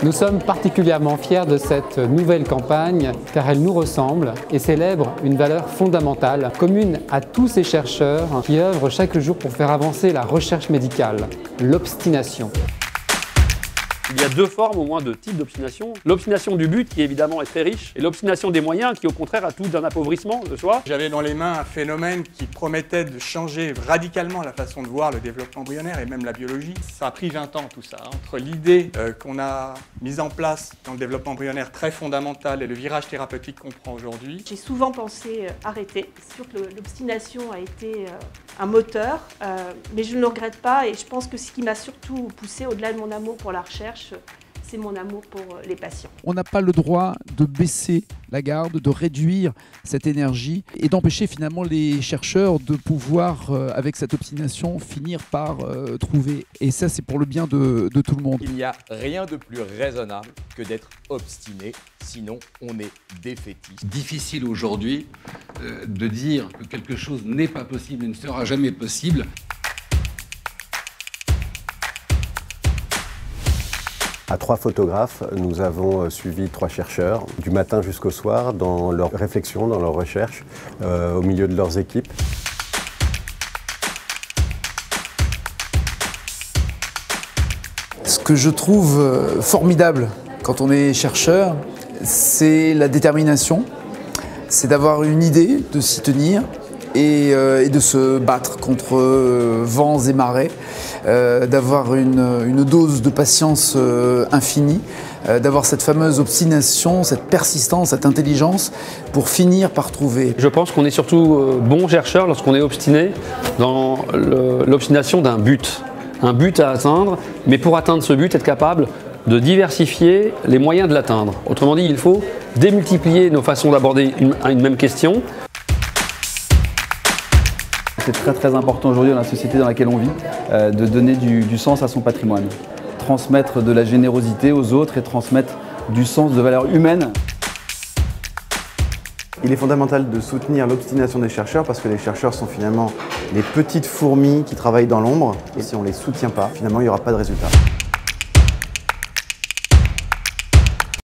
Nous sommes particulièrement fiers de cette nouvelle campagne car elle nous ressemble et célèbre une valeur fondamentale commune à tous ces chercheurs qui œuvrent chaque jour pour faire avancer la recherche médicale, l'obstination. Il y a deux formes au moins de type d'obstination. L'obstination du but qui évidemment est très riche et l'obstination des moyens qui au contraire a tout d'un appauvrissement de soi. J'avais dans les mains un phénomène qui promettait de changer radicalement la façon de voir le développement embryonnaire et même la biologie. Ça a pris 20 ans tout ça, entre l'idée qu'on a mise en place dans le développement embryonnaire très fondamentale et le virage thérapeutique qu'on prend aujourd'hui. J'ai souvent pensé arrêter. C'est sûr que l'obstination a été un moteur, mais je ne le regrette pas et je pense que ce qui m'a surtout poussé au-delà de mon amour pour la recherche, c'est mon amour pour les patients. On n'a pas le droit de baisser la garde, de réduire cette énergie et d'empêcher finalement les chercheurs de pouvoir, avec cette obstination, finir par trouver. Et ça, c'est pour le bien de tout le monde. Il n'y a rien de plus raisonnable que d'être obstiné, sinon on est défaitiste. Difficile aujourd'hui de dire que quelque chose n'est pas possible et ne sera jamais possible. À 3 photographes, nous avons suivi 3 chercheurs du matin jusqu'au soir dans leurs réflexions, dans leurs recherches, au milieu de leurs équipes. Ce que je trouve formidable quand on est chercheur, c'est la détermination, c'est d'avoir une idée, de s'y tenir et de se battre contre vents et marées, d'avoir une dose de patience infinie, d'avoir cette fameuse obstination, cette persistance, cette intelligence pour finir par trouver. Je pense qu'on est surtout bon chercheur lorsqu'on est obstiné dans l'obstination d'un but. Un but à atteindre, mais pour atteindre ce but, être capable de diversifier les moyens de l'atteindre. Autrement dit, il faut démultiplier nos façons d'aborder une même question. C'est très important aujourd'hui dans la société dans laquelle on vit de donner du sens à son patrimoine. Transmettre de la générosité aux autres et transmettre du sens de valeurs humaines. Il est fondamental de soutenir l'obstination des chercheurs parce que les chercheurs sont finalement les petites fourmis qui travaillent dans l'ombre et si on ne les soutient pas, finalement il n'y aura pas de résultat.